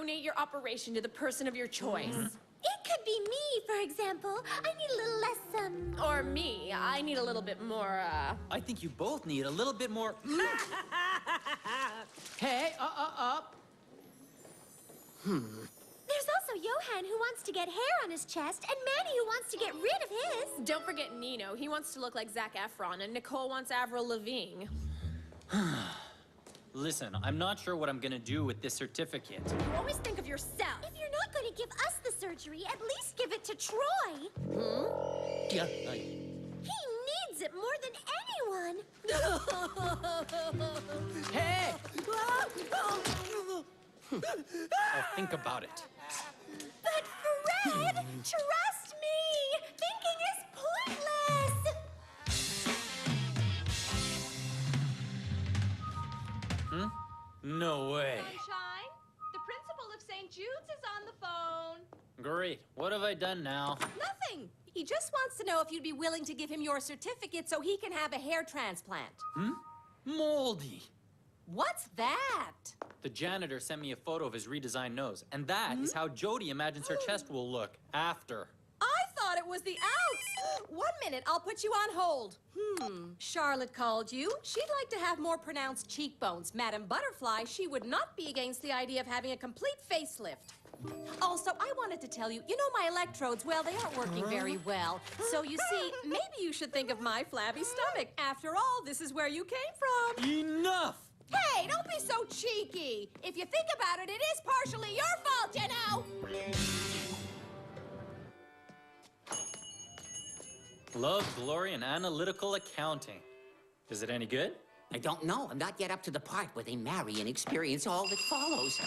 donate your operation to the person of your choice. It could be me, for example. I need a little less, Or me. I need a little bit more, I think you both need a little bit more... Hey, up. There's also Johan who wants to get hair on his chest, and Manny who wants to get rid of his. Don't forget Nino. He wants to look like Zac Efron, and Nicole wants Avril Lavigne. Listen, I'm not sure what I'm gonna do with this certificate. You always think of yourself. If you're not going to give us the surgery, at least give it to Troy. Yeah, He needs it more than anyone. Hey! I'll think about it. But Fred, trust me. Thinking is pointless. No way. Sunshine, the principal of St. Jude's is on the phone. Great. What have I done now? Nothing. He just wants to know if you'd be willing to give him your certificate so he can have a hair transplant. Moldy. What's that? The janitor sent me a photo of his redesigned nose, and that is how Jody imagines her chest will look after. I thought it was the outs. 1 minute, I'll put you on hold. Charlotte called you. She'd like to have more pronounced cheekbones. Madame Butterfly, she would not be against the idea of having a complete facelift. Also, I wanted to tell you, my electrodes, well, they aren't working very well. So you see, maybe you should think of my flabby stomach. After all, this is where you came from. Enough! Hey, don't be so cheeky. If you think about it, it is partially your fault, you know. Love, glory, and analytical accounting. Is it any good? I don't know. I'm not yet up to the part where they marry and experience all that follows.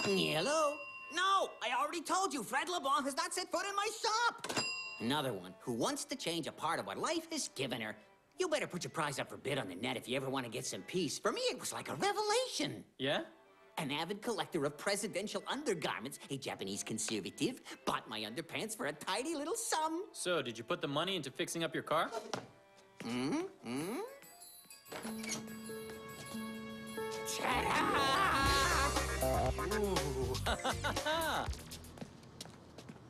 Hello? No, I already told you, Fred LeBlanc has not set foot in my shop. Another one who wants to change a part of what life has given her. You better put your prize up for bid on the net if you ever want to get some peace. For me, it was like a revelation. Yeah? An avid collector of presidential undergarments, a Japanese conservative, bought my underpants for a tiny little sum. So, did you put the money into fixing up your car?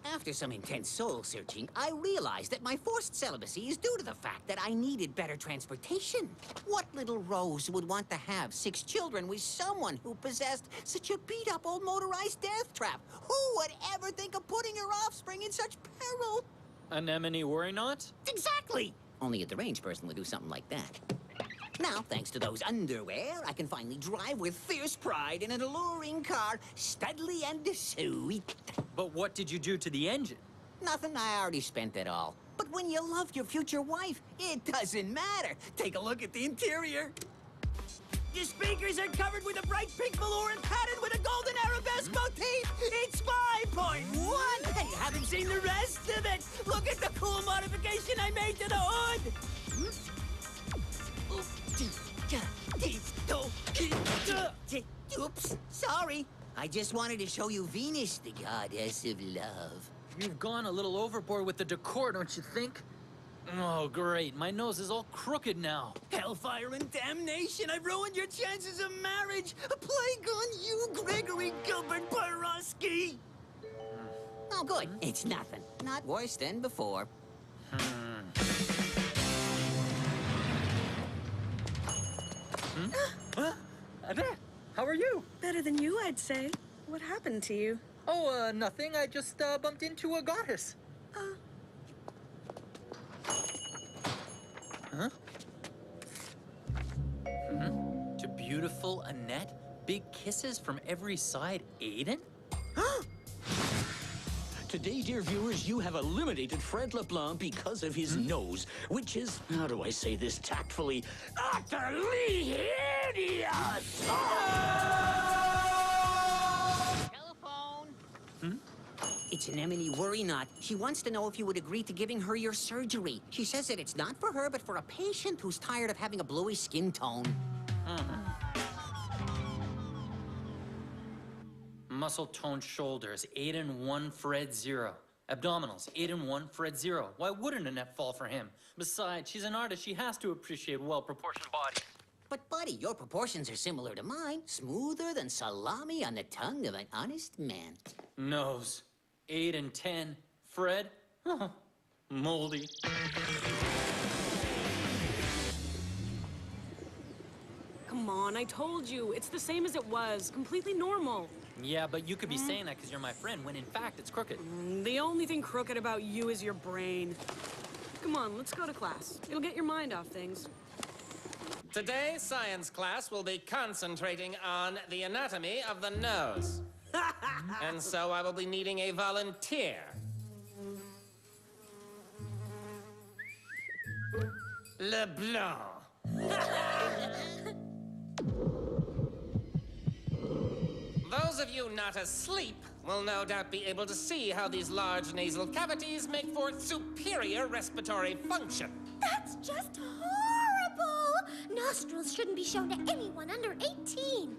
After some intense soul searching, I realized that my forced celibacy is due to the fact that I needed better transportation. What little Rose would want to have 6 children with someone who possessed such a beat-up old motorized death trap? Who would ever think of putting her offspring in such peril? Anemone worry not? Exactly! Only a deranged person would do something like that. Now, thanks to those underwear, I can finally drive with fierce pride in an alluring car, studly and sweet. But what did you do to the engine? Nothing, I already spent it all. But when you love your future wife, it doesn't matter. Take a look at the interior. The speakers are covered with a bright pink velour and patterned with a golden arabesque motif. It's 5.1, and you haven't seen the rest of it. Look at the cool modification I made to the hood. Oops, sorry. I just wanted to show you Venus, the goddess of love. You've gone a little overboard with the decor, don't you think? Oh, great. My nose is all crooked now. Hellfire and damnation! I've ruined your chances of marriage! A plague on you, Gregory Gilbert Borowski! Oh, good. It's nothing. Not worse than before. Annette, how are you? Better than you, I'd say. What happened to you? Oh, nothing. I just bumped into a goddess. Huh? To beautiful Annette, big kisses from every side, Aiden? Today, dear viewers, you have eliminated Fred LeBlanc because of his nose, which is, how do I say this tactfully, utterly hideous! Telephone! It's Anemone Worry Not. She wants to know if you would agree to giving her your surgery. She says that it's not for her, but for a patient who's tired of having a bluish skin tone. Muscle-toned shoulders, Aiden 1, Fred 0. Abdominals, Aiden 1, Fred 0. Why wouldn't Annette fall for him? Besides, she's an artist. She has to appreciate well-proportioned body. But, buddy, your proportions are similar to mine. Smoother than salami on the tongue of an honest man. Nose. 8 and 10. Fred? Moldy. Come on, I told you. It's the same as it was. Completely normal. Yeah, but you could be saying that because you're my friend, when in fact it's crooked. The only thing crooked about you is your brain. Come on, let's go to class. It'll get your mind off things. Today's science class will be concentrating on the anatomy of the nose. And so I will be needing a volunteer. LeBlanc. Those of you not asleep will no doubt be able to see how these large nasal cavities make for superior respiratory function. That's just horrible! Nostrils shouldn't be shown to anyone under 18.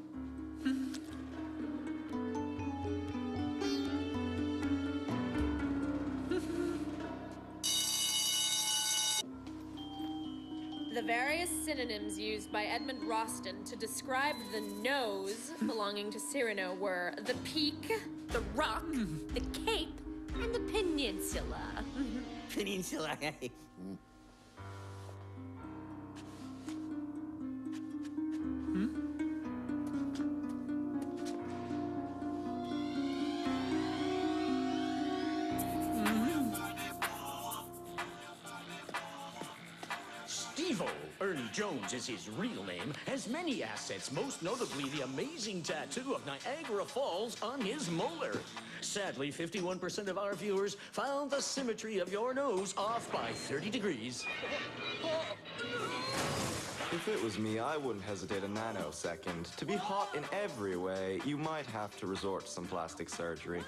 The various synonyms used by Edmund Roston to describe the nose belonging to Cyrano were the peak, the rock, the cape, and the peninsula. Peninsula. Steve-O, Ernie Jones is his real name, has many assets, most notably the amazing tattoo of Niagara Falls on his molar. Sadly, 51% of our viewers found the symmetry of your nose off by 30 degrees. If it was me, I wouldn't hesitate a nanosecond. To be hot in every way, you might have to resort to some plastic surgery.